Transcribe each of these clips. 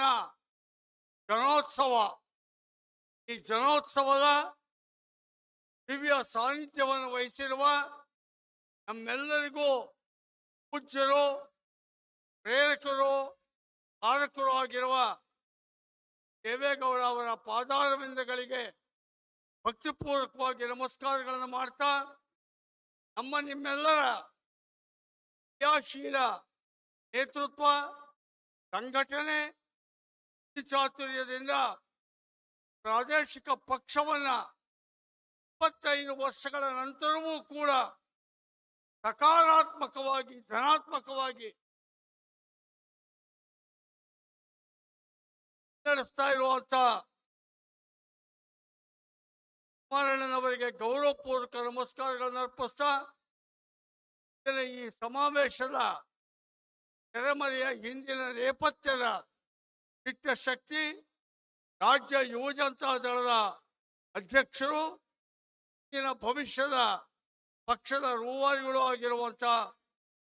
ದಿನ ಜನೋತ್ಸವ. ಈ ಜನೋತ್ಸವದ ದಿವ್ಯ ಸಾನ್ನಿಧ್ಯವನ್ನು ವಹಿಸಿರುವ ನಮ್ಮೆಲ್ಲರಿಗೂ ಪೂಜ್ಯರು, ಪ್ರೇರಕರು, ಕಾರಕರು ಆಗಿರುವ ದೇವೇಗೌಡ ಅವರ ಪಾದಾರವಿಂದಗಳಿಗೆ ಭಕ್ತಿಪೂರ್ವಕವಾಗಿ ನಮಸ್ಕಾರಗಳನ್ನು ಮಾಡ್ತಾ, ನಿಮ್ಮೆಲ್ಲರ ಕ್ರಿಯಾಶೀಲ ನೇತೃತ್ವ, ಸಂಘಟನೆ, ಚಾತುರ್ಯದಿಂದ ಪ್ರಾದೇಶಿಕ ಪಕ್ಷವನ್ನ 25 ವರ್ಷಗಳ ನಂತರವೂ ಕೂಡ ಸಕಾರಾತ್ಮಕವಾಗಿ, ಧನಾತ್ಮಕವಾಗಿ ನಡೆಸ್ತಾ ಇರುವಂತ ಕುಮಾರಣ್ಣನವರಿಗೆ ಗೌರವಪೂರ್ವಕ ನಮಸ್ಕಾರಗಳನ್ನು ಅರ್ಪಿಸ್ತಾ, ಈ ಸಮಾವೇಶದ ತೆರೆಮರೆಯ ಹಿಂದಿನ ನೇಪಥ್ಯದ ದಿಟ್ಟ ಶಕ್ತಿ ರಾಜ್ಯ ಯುವಜನತಾ ದಳದ ಅಧ್ಯಕ್ಷರು, ಭವಿಷ್ಯದ ಪಕ್ಷದ ರೂವಾರಿಗಳು ಆಗಿರುವಂತಹ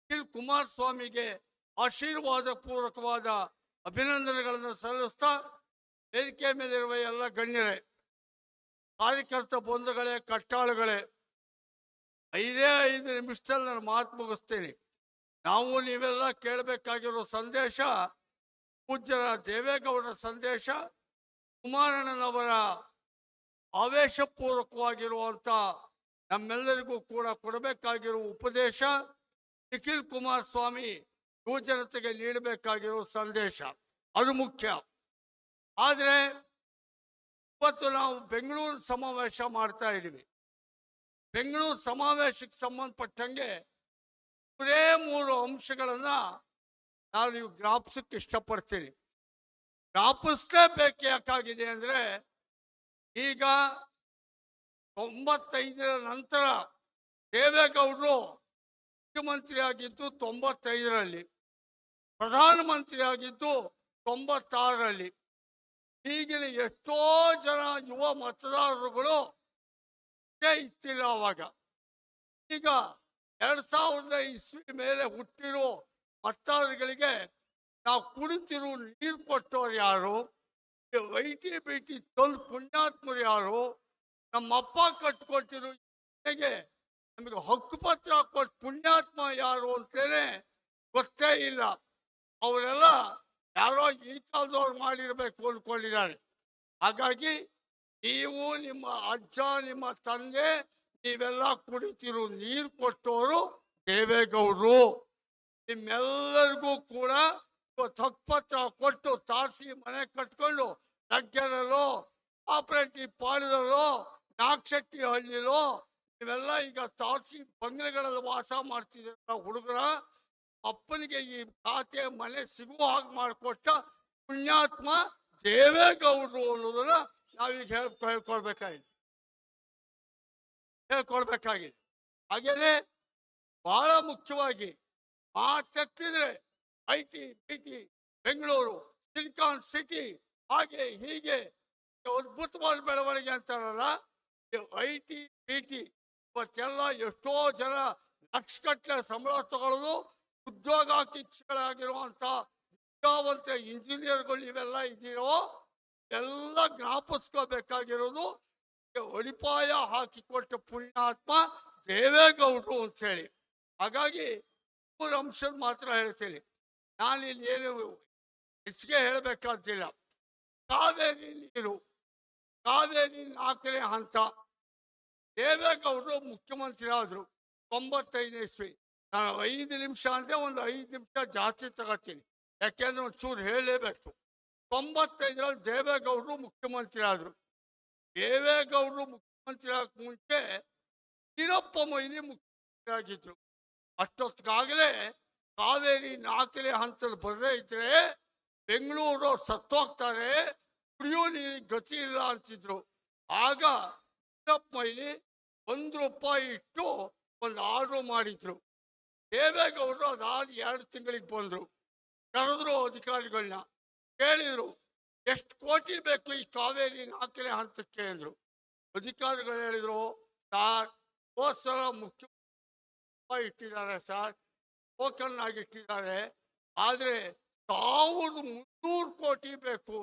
ನಿಖಿಲ್ ಕುಮಾರಸ್ವಾಮಿಗೆ ಆಶೀರ್ವಾದ ಪೂರ್ವಕವಾದ ಅಭಿನಂದನೆಗಳನ್ನು ಸಲ್ಲಿಸ್ತಾ, ವೇದಿಕೆ ಮೇಲಿರುವ ಎಲ್ಲ ಗಣ್ಯರೇ, ಕಾರ್ಯಕರ್ತ ಬಂಧುಗಳೇ, ಕಟ್ಟಾಳುಗಳೇ, 5 ನಿಮಿಷದಲ್ಲಿ ನಾನು ಮಾತು ಮುಗಿಸ್ತೀನಿ. ನಾವು ನೀವೆಲ್ಲ ಕೇಳಬೇಕಾಗಿರೋ ಸಂದೇಶ ಪೂಜ್ಯರ ದೇವೇಗೌಡರ ಸಂದೇಶ, ಕುಮಾರಣ್ಣನವರ ಆವೇಶಪೂರ್ವಕವಾಗಿರುವಂತ ನಮ್ಮೆಲ್ಲರಿಗೂ ಕೂಡ ಕೊಡಬೇಕಾಗಿರುವ ಉಪದೇಶ, ನಿಖಿಲ್ ಕುಮಾರಸ್ವಾಮಿ ಯುವ ಜನತೆಗೆ ನೀಡಬೇಕಾಗಿರೋ ಸಂದೇಶ, ಅದು ಮುಖ್ಯ. ಆದರೆ ಇವತ್ತು ನಾವು ಬೆಂಗಳೂರು ಸಮಾವೇಶ ಮಾಡ್ತಾ ಇದ್ದೀವಿ. ಬೆಂಗಳೂರು ಸಮಾವೇಶಕ್ಕೆ ಸಂಬಂಧಪಟ್ಟಂಗೆ 3 ಅಂಶಗಳನ್ನ ನಾನು ನೀವು ಜ್ಞಾಪಿಸಕ್ಕೆ ಇಷ್ಟಪಡ್ತೀನಿ. ಜ್ಞಾಪಿಸ್ಲೇಬೇಕು. ಯಾಕಾಗಿದೆ ಅಂದ್ರೆ, ಈಗ 95ರ ನಂತರ ದೇವೇಗೌಡರು ಮುಖ್ಯಮಂತ್ರಿ ಆಗಿದ್ದು 95ರಲ್ಲಿ, ಪ್ರಧಾನಮಂತ್ರಿ ಆಗಿದ್ದು 96ರಲ್ಲಿ. ಈಗಿನ ಎಷ್ಟೋ ಜನ ಯುವ ಮತದಾರರುಗಳು ಇತ್ತಿಲ್ಲ ಅವಾಗ. ಈಗ 2000 ಇಸ್ವಿ ಮೇಲೆ ಹುಟ್ಟಿರೋ ಮತದಾರರುಗಳಿಗೆ ನಾವು ಕುಡಿತಿರು ನೀರು ಕೊಟ್ಟವ್ರು ಯಾರು, ಐಟಿ ಬಿಟಿ ತೊಂದು ಪುಣ್ಯಾತ್ಮರು ಯಾರು, ನಮ್ಮಪ್ಪ ಕಟ್ಕೊಟ್ಟಿರು ನಮಗೆ ಹಕ್ಕುಪತ್ರ ಕೊಟ್ಟು ಪುಣ್ಯಾತ್ಮ ಯಾರು ಅಂತೇನೆ ಗೊತ್ತೇ ಇಲ್ಲ. ಅವರೆಲ್ಲ ಯಾರೋ ಈ ಕಾಲದವ್ರು ಮಾಡಿರ್ಬೇಕು ಅಂದ್ಕೊಂಡಿದ್ದಾರೆ. ಹಾಗಾಗಿ ನೀವು, ನಿಮ್ಮ ಅಜ್ಜ, ನಿಮ್ಮ ತಂದೆ, ನೀವೆಲ್ಲ ಕುಡಿತಿರು ನೀರು ಕೊಟ್ಟವರು ದೇವೇಗೌಡರು. ನಿಮ್ಮೆಲ್ಲರಿಗೂ ಕೂಡ ಹಕ್ಕುಪತ್ರ ಕೊಟ್ಟು ತಾರಸಿ ಮನೆ ಕಟ್ಕೊಂಡು ನಗ್ಗೆರಲ್ಲೋ, ಆಪರೇಟಿವ್ ಪಾಳ್ಯದಲ್ಲೋ, ನಾಗಶೆಟ್ಟಿ ಹಳ್ಳಿಲೋ ಇವೆಲ್ಲ ಈಗ ತಾರಸಿ ಬಂಗ್ಲೆಗಳಲ್ಲಿ ವಾಸ ಮಾಡ್ತಿದ್ದೀರ ಹುಡುಗರ ಅಪ್ಪನಿಗೆ ಈ ಖಾತೆ ಮನೆ ಸಿಗುವ ಹಾಗೆ ಮಾಡಿಕೊಟ್ಟ ಪುಣ್ಯಾತ್ಮ ದೇವೇಗೌಡರು ಅನ್ನೋದನ್ನ ನಾವೀಗ ಹೇಳ್ಕೊಳ್ಬೇಕಾಗಿದೆ. ಹಾಗೇನೆ ಬಹಳ ಮುಖ್ಯವಾಗಿ ಮಾತೆತ್ತಿದ್ರೆ IT BT Bengaluru silicon city ಹಾಗೆ ಹೀಗೆ ಅದ್ಭುತವಾದ ಬೆಳವಣಿಗೆ ಅಂತಾರಲ್ಲ, ಐಟಿ ಬಿಟಿ ಇವತ್ತೆಲ್ಲ ಎಷ್ಟೋ ಜನ ಲಕ್ಷಗಟ್ಟಲೆ ಸಂಬಳ ತಗೊಳ್ಳೋದು, ಉದ್ಯೋಗಾಕಾಂಕ್ಷಿಗಳಾಗಿರುವಂತ ವಿದ್ಯಾವಂತ ಇಂಜಿನಿಯರ್ಗಳು ಇವೆಲ್ಲ ಇದ್ದೀರೋ ಎಲ್ಲ ಜ್ಞಾಪಿಸ್ಕೋಬೇಕಾಗಿರೋದು ಅಡಿಪಾಯ ಹಾಕಿಕೊಟ್ಟ ಪುಣ್ಯಾತ್ಮ ದೇವೇಗೌಡರು ಅಂತೇಳಿ. ಹಾಗಾಗಿ 3 ಅಂಶದ ಮಾತ್ರ ಹೇಳ್ತೀನಿ, ನಾನಿಲ್ಲಿ ಏನು ಹೆಚ್ಚಿಗೆ ಹೇಳಬೇಕಾದಿಲ್ಲ. ಕಾವೇರಿ ನೀರು, ಕಾವೇರಿ 4ನೇ ಹಂತ. ದೇವೇಗೌಡರು ಮುಖ್ಯಮಂತ್ರಿ ಆದ್ರು 95ನೇ ಇಸ್ವಿ. ನಾನು 5 ನಿಮಿಷ ಅಂದ್ರೆ ಒಂದು 5 ನಿಮಿಷ ಜಾಸ್ತಿ ತಗೋತೀನಿ, ಯಾಕೆಂದ್ರೆ ಒಂಚೂರು ಹೇಳಲೇಬೇಕು. 95ರಲ್ಲಿ ದೇವೇಗೌಡರು ಮುಖ್ಯಮಂತ್ರಿ ಆದ್ರು. ದೇವೇಗೌಡರು ಮುಖ್ಯಮಂತ್ರಿ ಆಗಕ್ಕೆ ಮುಂಚೆ ವೀರಪ್ಪ ಮೊಯ್ಲಿ ಮುಖ್ಯಮಂತ್ರಿ ಆಗಿದ್ರು. ಅಷ್ಟೊತ್ತಿಗಾಗಲೇ ಕಾವೇರಿ 4ನೇ ಹಂತದ ಬರದೇ ಇದ್ರೆ ಬೆಂಗಳೂರು ಸತ್ತೋಗ್ತಾರೆ, ಕುಡಿಯೋ ನೀರಿಗೆ ಗತಿ ಇಲ್ಲ ಅಂತಿದ್ರು. ಆಗ ವೀರಪ್ಪ ಮೊಯ್ಲಿ ₹1 ಇಟ್ಟು ಒಂದು ಆರ್ಡರ್ ಮಾಡಿದ್ರು. ದೇವೇಗೌಡರು ಅದಾದ 2 ತಿಂಗಳಿಗೆ ಬಂದ್ರು, ಕರೆದ್ರು ಅಧಿಕಾರಿಗಳನ್ನ, ಕೇಳಿದ್ರು ಎಷ್ಟು ಕೋಟಿ ಬೇಕು ಈ ಕಾವೇರಿ 4ನೇ ಹಂತಕ್ಕೆ ಅಂದ್ರು. ಅಧಿಕಾರಿಗಳು ಹೇಳಿದ್ರು, ಸರ್ ಹೋದ್ಸಲ ಮುಖ್ಯ ಇಟ್ಟಿದ್ದಾರೆ ಸರ್, ಟೋಕನ್ ಆಗಿ ಇಟ್ಟಿದ್ದಾರೆ, ಆದರೆ 1000 100 ಕೋಟಿ ಬೇಕು,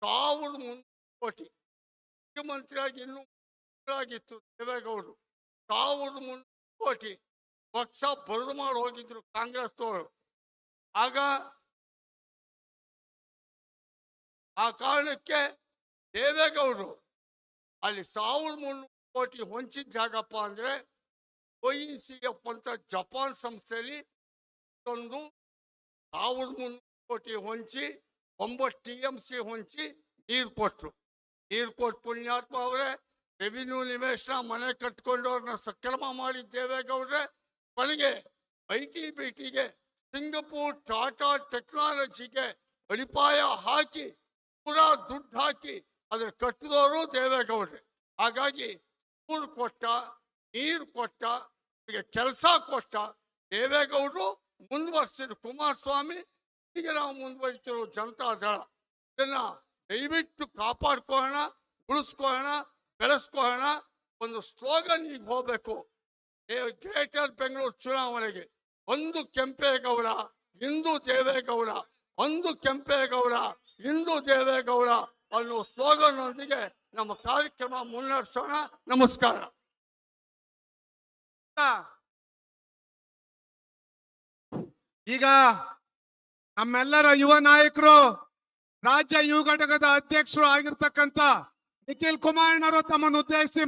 1300 ಕೋಟಿ. ಮುಖ್ಯಮಂತ್ರಿಯಾಗಿ ಇನ್ನೂ ಆಗಿತ್ತು ದೇವೇಗೌಡರು. 1300 ಕೋಟಿ ಪಕ್ಷ ಬರದು ಮಾಡಿ ಹೋಗಿದ್ರು ಕಾಂಗ್ರೆಸ್ನವರು. ಆಗ ಆ ಕಾರಣಕ್ಕೆ ದೇವೇಗೌಡರು ಅಲ್ಲಿ 1300 ಕೋಟಿ ಹೊಂಚಿದ ಜಾಗಪ್ಪ ಅಂದ್ರೆ OECF ಅಂತ ಜಪಾನ್ ಸಂಸ್ಥೆಯಲ್ಲಿ ಒಂದು 1300 ಕೋಟಿ ಹೊಂಚಿ 9 TMC ಹೊಂಚಿ ನೀರು ಕೊಟ್ರು. ನೀರು ಕೊಟ್ಟು ಪುಣ್ಯಾತ್ಮ ಅವರೇ ರೆವಿನ್ಯೂ ನಿವೇಶನ ಮನೆ ಕಟ್ಕೊಂಡವ್ರನ್ನ ಸಕ್ರಮ ಮಾಡಿ ದೇವೇಗೌಡ್ರೆ ಕೊನೆಗೆ ITBTಗೆ ಸಿಂಗಪೂರ್ ಟಾಟಾ ಟೆಕ್ನಾಲಜಿಗೆ ಅಡಿಪಾಯ ಹಾಕಿ ಪೂರಾ ದುಡ್ಡು ಹಾಕಿ ಅದ್ರ ಕಟ್ಟಿದವರು ದೇವೇಗೌಡ್ರೆ. ಹಾಗಾಗಿ ಊರು ಕೊಟ್ಟ, ನೀರು ಕೊಟ್ಟ, ಕೆಲಸ ಕೊಟ್ಟ ದೇವೇಗೌಡರು ಮುಂದುವರಿಸಿದ್ರು. ಕುಮಾರಸ್ವಾಮಿ ಈಗ ನಾವು ಮುಂದುವರಿಸಿದ್ರು ಜನತಾದಳ. ಇದನ್ನ ದಯವಿಟ್ಟು ಕಾಪಾಡ್ಕೊಳ್ಳೋಣ, ಉಳಿಸ್ಕೊಳ್ಳೋಣ, ಬೆಳೆಸ್ಕೊಳ್ಳೋಣ. ಒಂದು ಸ್ಲೋಗನ್ ಈಗ ಹೋಗ್ಬೇಕು. ಗ್ರೇಟರ್ ಬೆಂಗಳೂರು ಚುನಾವಣೆಗೆ ಒಂದು ಕೆಂಪೇಗೌಡ ಇಂದು ದೇವೇಗೌಡ, ಒಂದು ಕೆಂಪೇಗೌಡ ಇಂದು ದೇವೇಗೌಡ ಅನ್ನೋ ಸ್ಲೋಗನ್ ಒಂದಿಗೆ ನಮ್ಮ ಕಾರ್ಯಕ್ರಮ ಮುನ್ನಡೆಸೋಣ. ನಮಸ್ಕಾರ. ಈಗ ನಮ್ಮೆಲ್ಲರ ಯುವ ನಾಯಕರು, ರಾಜ್ಯ ಯುವ ಘಟಕದ ಅಧ್ಯಕ್ಷರು ಆಗಿರ್ತಕ್ಕಂಥ ನಿಖಿಲ್ ಕುಮಾರಣ್ಣವರು ತಮ್ಮನ್ನು ಉದ್ದೇಶಿಸಿ